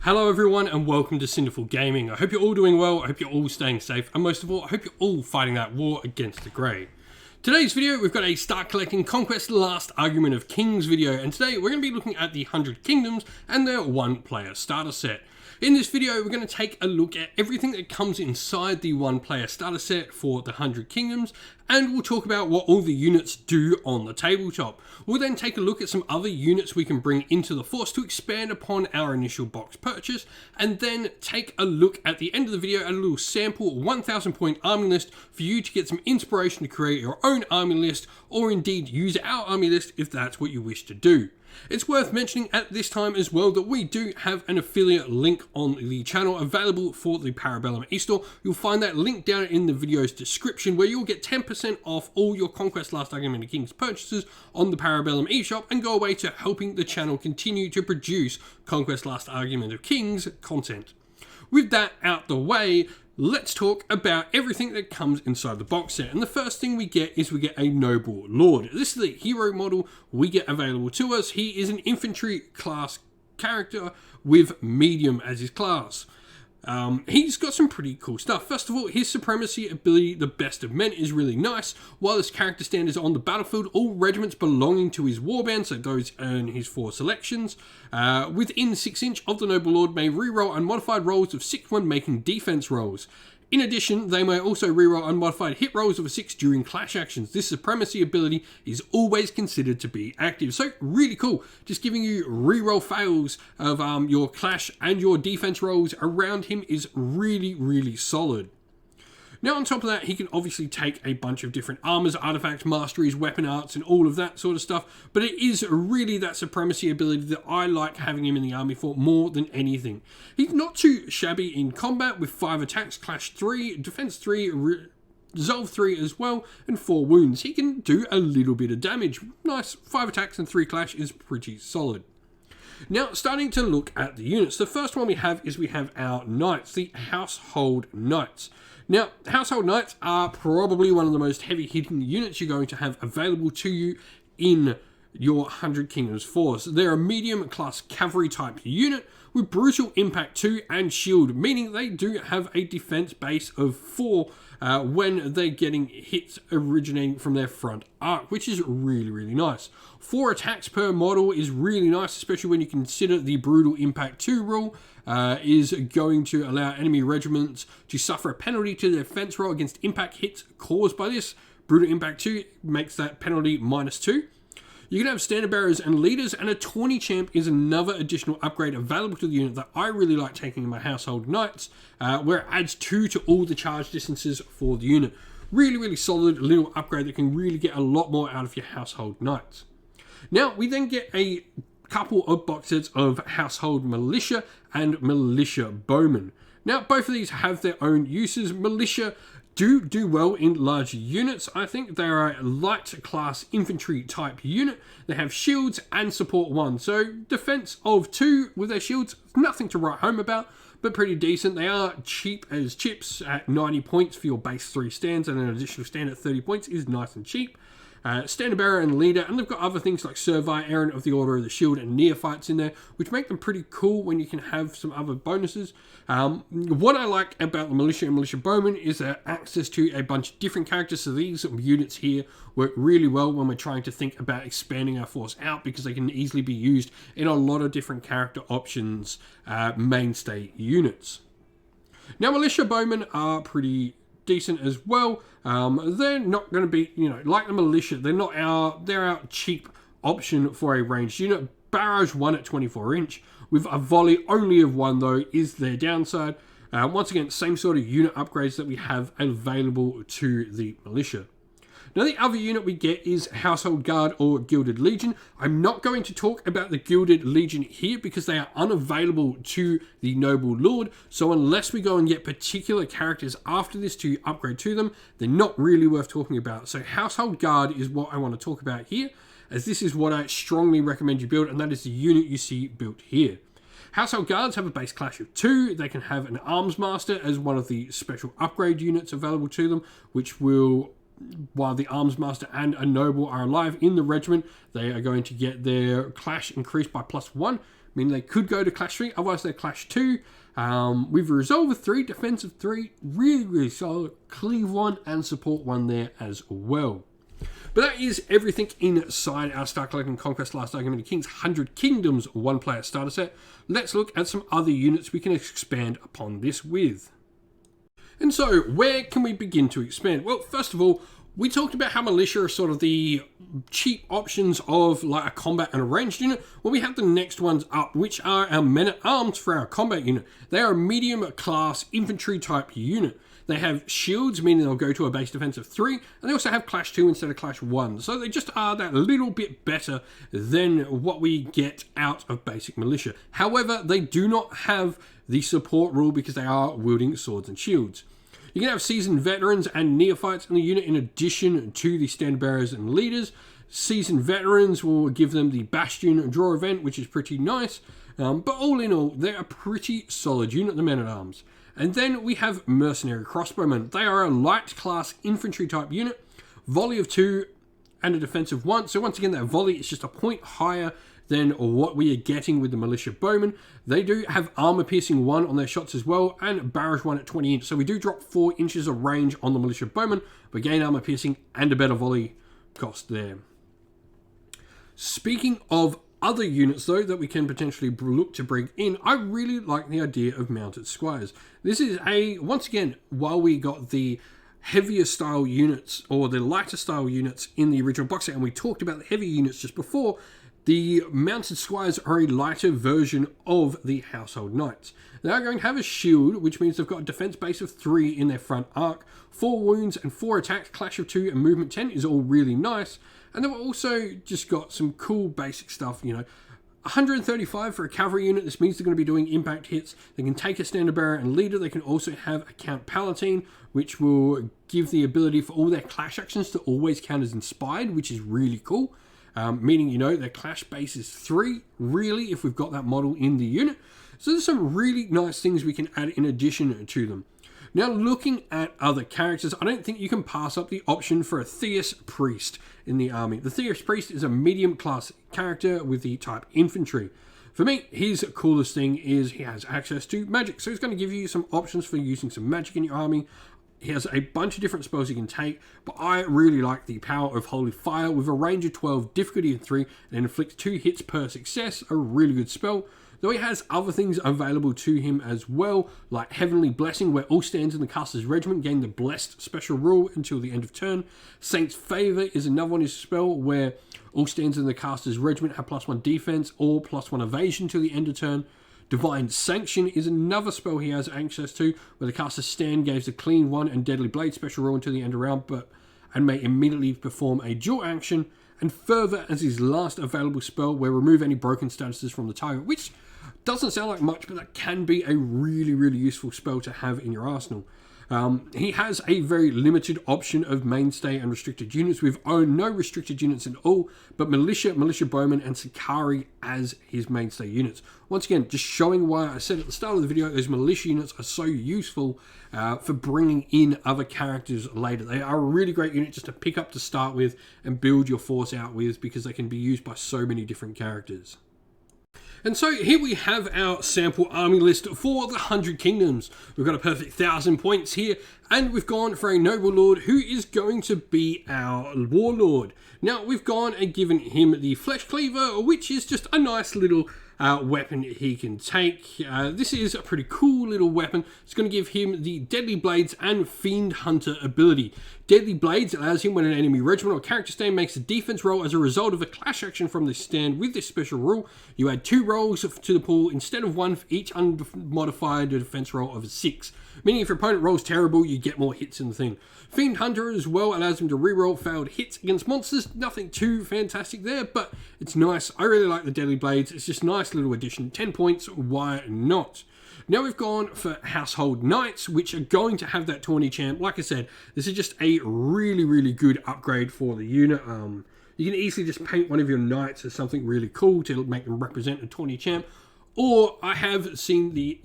Hello everyone and welcome to Cinderful Gaming. I hope you're all doing well, I hope you're all staying safe, and most of all, I hope you're all fighting that war against the grey. Today's video, we've got a Start Collecting Conquest Last Argument of Kings video, and today we're going to be looking at the 100 Kingdoms and their one-player starter set. In this video, we're going to take a look at everything that comes inside the one-player starter set for the 100 Kingdoms, and we'll talk about what all the units do on the tabletop. We'll then take a look at some other units we can bring into the force to expand upon our initial box purchase, and then take a look at the end of the video at a little sample 1000 point army list for you to get some inspiration to create your own army list, or indeed use our army list if that's what you wish to do. It's worth mentioning at this time as well that we do have an affiliate link on the channel available for the Parabellum eStore. You'll find that link down in the video's description, where you'll get 10% off all your Conquest Last Argument of Kings purchases on the Parabellum eShop and go away to helping the channel continue to produce Conquest Last Argument of Kings content. With that out the way, let's talk about everything that comes inside the box set. And the first thing we get is a Noble Lord. This is the hero model we get available to us. He is an infantry class character with medium as his class. He's got some pretty cool stuff. First of all, his supremacy ability, the Best of Men, is really nice. While this character stand is on the battlefield, all regiments belonging to his warband, so those earn his 4 selections, within 6 inch of the Noble Lord may reroll unmodified rolls of 6 when making defense rolls. In addition, they may also reroll unmodified hit rolls of a 6 during clash actions. This supremacy ability is always considered to be active. So really cool. Just giving you reroll fails of your clash and your defense rolls around him is really, really solid. Now on top of that, he can obviously take a bunch of different armors, artifacts, masteries, weapon arts, and all of that sort of stuff, but it is really that supremacy ability that I like having him in the army for more than anything. He's not too shabby in combat, with 5 attacks, clash 3, defense 3, resolve 3 as well, and 4 wounds. He can do a little bit of damage. Nice, 5 attacks and 3 clash is pretty solid. Now, starting to look at the units, the first one we have our Knights, the Household Knights. Now, Household Knights are probably one of the most heavy-hitting units you're going to have available to you in your 100 Kingdoms force. They're a medium-class cavalry-type unit with brutal impact 2 and shield, meaning they do have a defense base of 4 when they're getting hits originating from their front arc, which is really, really nice. 4 attacks per model is really nice, especially when you consider the brutal impact 2 rule is going to allow enemy regiments to suffer a penalty to their defense roll against impact hits caused by this. Brutal impact 2 makes that penalty -2. You can have standard bearers and leaders, and a 20 champ is another additional upgrade available to the unit that I really like taking in my Household Knights, where it adds 2 to all the charge distances for the unit. Really, really solid little upgrade that can really get a lot more out of your Household Knights. Now, we then get a couple of box sets of Household Militia and Militia Bowmen. Now, both of these have their own uses. Militia do well in large units. I think they are a light class infantry type unit. They have shields and support 1, so defense of 2 with their shields, nothing to write home about, but pretty decent. They are cheap as chips at 90 points for your base 3 stands, and an additional stand at 30 points is nice and cheap. Standard bearer and leader, and they've got other things like Servie, Errant of the Order of the Shield, and Neophytes in there, which make them pretty cool when you can have some other bonuses. What I like about the Militia and Militia Bowmen is their access to a bunch of different characters, so these units here work really well when we're trying to think about expanding our force out, because they can easily be used in a lot of different character options, mainstay units. Now, Militia Bowmen are pretty decent as well. They're not going to be, like the Militia, they're our cheap option for a ranged unit. Barrage 1 at 24 inch with a volley only of 1 though is their downside. Once again, same sort of unit upgrades that we have available to the Militia. Now, the other unit we get is Household Guard or Gilded Legion. I'm not going to talk about the Gilded Legion here because they are unavailable to the Noble Lord. So unless we go and get particular characters after this to upgrade to them, they're not really worth talking about. So Household Guard is what I want to talk about here, as this is what I strongly recommend you build, and that is the unit you see built here. Household Guards have a base clash of 2. They can have an Arms Master as one of the special upgrade units available to them, which will, while the Arms Master and a Noble are alive in the regiment, they are going to get their clash increased by +1, meaning they could go to Clash 3, otherwise they're Clash 2. With a Resolve of 3, Defense of 3, really, really solid. Cleave 1 and Support 1 there as well. But that is everything inside our Start Collecting Conquest Last Argument of Kings 100 Kingdoms one-player starter set. Let's look at some other units we can expand upon this with. And so, where can we begin to expand? Well, first of all, we talked about how militia are sort of the cheap options of like a combat and a ranged unit. Well, we have the next ones up, which are our men-at-arms for our combat unit. They are a medium class infantry type unit. They have shields, meaning they'll go to a base defense of 3, and they also have Clash 2 instead of Clash 1. So they just are that little bit better than what we get out of basic militia. However, they do not have the support rule because they are wielding swords and shields. You can have seasoned veterans and neophytes in the unit in addition to the standard bearers and leaders. Seasoned veterans will give them the Bastion draw event, which is pretty nice. But all in all, they're a pretty solid unit, the men-at-arms. And then we have mercenary crossbowmen. They are a light class infantry type unit, volley of 2 and a defense of 1. So once again, that volley is just a point higher than what we are getting with the militia bowmen. They do have armor piercing 1 on their shots as well, and barrage 1 at 20 inches. So we do drop 4 inches of range on the militia bowmen, but gain armor piercing and a better volley cost there. Speaking of other units though that we can potentially look to bring in, I really like the idea of mounted squires. This is once again, while we got the heavier style units or the lighter style units in the original box set, and we talked about the heavy units just before, the mounted squires are a lighter version of the household knights. They are going to have a shield, which means they've got a defense base of 3 in their front arc, 4 wounds and 4 attacks, clash of 2 and movement 10 is all really nice. And they've also just got some cool basic stuff, 135 for a cavalry unit. This means they're going to be doing impact hits. They can take a standard bearer and leader. They can also have a Count Palatine, which will give the ability for all their clash actions to always count as inspired, which is really cool. Meaning, their clash base is 3, really, if we've got that model in the unit. So there's some really nice things we can add in addition to them. Now, looking at other characters, I don't think you can pass up the option for a Theus Priest in the army. The Theus Priest is a medium class character with the type infantry. For me, his coolest thing is he has access to magic. So he's going to give you some options for using some magic in your army. He has a bunch of different spells you can take, but I really like the power of Holy Fire with a range of 12, difficulty of 3, and inflicts 2 hits per success. A really good spell. Though he has other things available to him as well, like Heavenly Blessing, where all stands in the caster's regiment gain the Blessed special rule until the end of turn. Saint's Favor is another one, his spell, where all stands in the caster's regiment have +1 defense or +1 evasion till the end of turn. Divine Sanction is another spell he has access to, where the caster's stand gives a clean 1 and Deadly Blade special rule until the end of round, and may immediately perform a dual action. And further, as his last available spell, where remove any broken statuses from the target, which doesn't sound like much, but that can be a really, really useful spell to have in your arsenal. He has a very limited option of mainstay and restricted units. We've owned no restricted units at all, but militia bowmen, and Sakari as his mainstay units. Once again, just showing why I said at the start of the video, those militia units are so useful for bringing in other characters later. They are a really great unit just to pick up to start with and build your force out with, because they can be used by so many different characters. And so here we have our sample army list for the 100 Kingdoms. We've got a perfect 1,000 points here, and we've gone for a Noble Lord who is going to be our Warlord. Now, we've gone and given him the Flesh Cleaver, which is just a nice little weapon he can take. This is a pretty cool little weapon. It's going to give him the Deadly Blades and Fiend Hunter ability. Deadly Blades allows him when an enemy regiment or character stand makes a defense roll as a result of a clash action from this stand with this special rule. You add 2 rolls to the pool instead of 1 for each unmodified defense roll of a 6. Meaning if your opponent rolls terrible, you get more hits in the thing. Fiend Hunter as well allows him to reroll failed hits against monsters. Nothing too fantastic there, but it's nice. I really like the Deadly Blades. It's just a nice little addition. 10 points, why not? Now we've gone for Household Knights, which are going to have that tawny champ. Like I said, this is just a really, really good upgrade for the unit. You can easily just paint one of your knights as something really cool to make them represent a tawny champ. Or I have seen the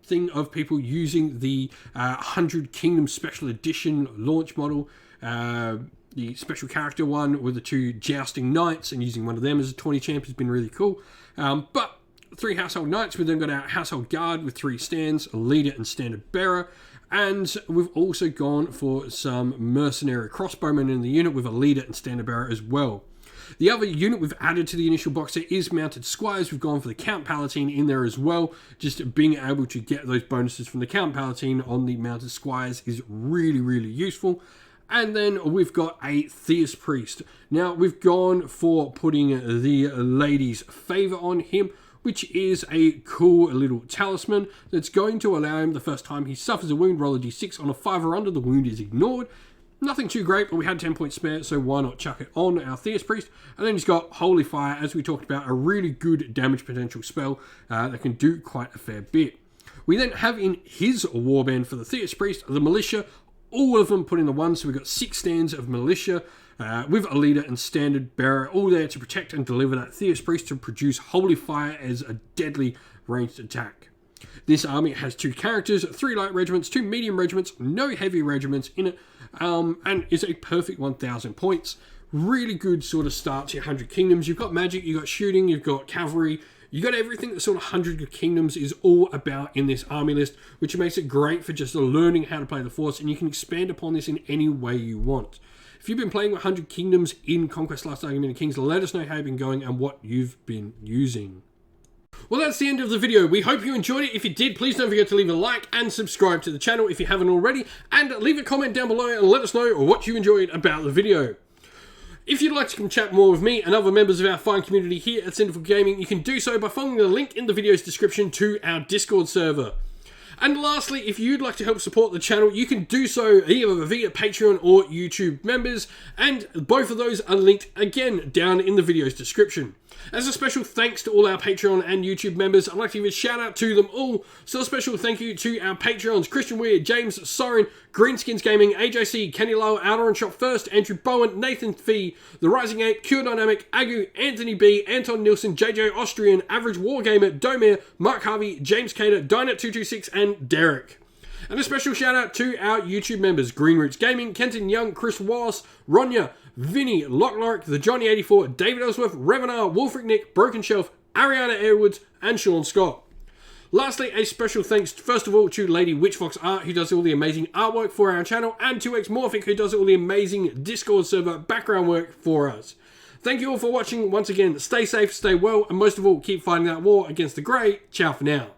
thing of people using the 100 Kingdom Special Edition launch model, the special character one with the 2 jousting knights, and using one of them as a tawny champ has been really cool. But 3 household knights. We've then got our household guard with 3 stands, a leader and standard bearer. And we've also gone for some mercenary crossbowmen in the unit with a leader and standard bearer as well. The other unit we've added to the initial box set is mounted squires. We've gone for the Count Palatine in there as well. Just being able to get those bonuses from the Count Palatine on the mounted squires is really, really useful. And then we've got a Theist Priest. Now, we've gone for putting the Lady's Favor on him, which is a cool little talisman that's going to allow him, the first time he suffers a wound, roll a d6 on a 5 or under, the wound is ignored. Nothing too great, but we had 10 points spare, so why not chuck it on our Theist Priest? And then he's got Holy Fire, as we talked about, a really good damage potential spell that can do quite a fair bit. We then have in his warband for the Theist Priest, the Militia, all of them put in the 1, so we've got 6 stands of Militia with a leader and standard bearer, all there to protect and deliver that Theist Priest to produce Holy Fire as a deadly ranged attack. This army has 2 characters, 3 light regiments, 2 medium regiments, no heavy regiments in it, and is a perfect 1,000 points. Really good sort of start to your 100 Kingdoms. You've got magic, you've got shooting, you've got cavalry, you've got everything that sort of 100 Kingdoms is all about in this army list, which makes it great for just learning how to play the Force, and you can expand upon this in any way you want. If you've been playing 100 Kingdoms in Conquest Last Argument of Kings, let us know how you've been going and what you've been using. Well, that's the end of the video. We hope you enjoyed it. If you did, please don't forget to leave a like and subscribe to the channel if you haven't already, and leave a comment down below and let us know what you enjoyed about the video. If you'd like to come chat more with me and other members of our fine community here at Sinful Gaming, you can do so by following the link in the video's description to our Discord server. And lastly, if you'd like to help support the channel, you can do so either via Patreon or YouTube members, and both of those are linked again down in the video's description. As a special thanks to all our Patreon and YouTube members, I'd like to give a shout out to them all. So a special thank you to our Patreons, Christian Weir, James Soren, Greenskins Gaming, AJC, Kenny Lowe, Outer and Shop First, Andrew Bowen, Nathan Fee, The Rising Ape, Cure Dynamic, Agu, Anthony B, Anton Nilsson, JJ Austrian, Average Wargamer, Domir, Mark Harvey, James Cater, Dynet226, and Derek. And a special shout out to our YouTube members, Green Roots Gaming, Kenton Young, Chris Wallace, Ronya, Vinny, Locklorick, The Johnny84, David Ellsworth, Revenar, Wolfric Nick, Broken Shelf, Ariana Airwoods, and Sean Scott. Lastly, a special thanks, first of all, to Lady Witchfox Art, who does all the amazing artwork for our channel, and to Xmorphic, who does all the amazing Discord server background work for us. Thank you all for watching. Once again, stay safe, stay well, and most of all, keep fighting that war against the Grey. Ciao for now.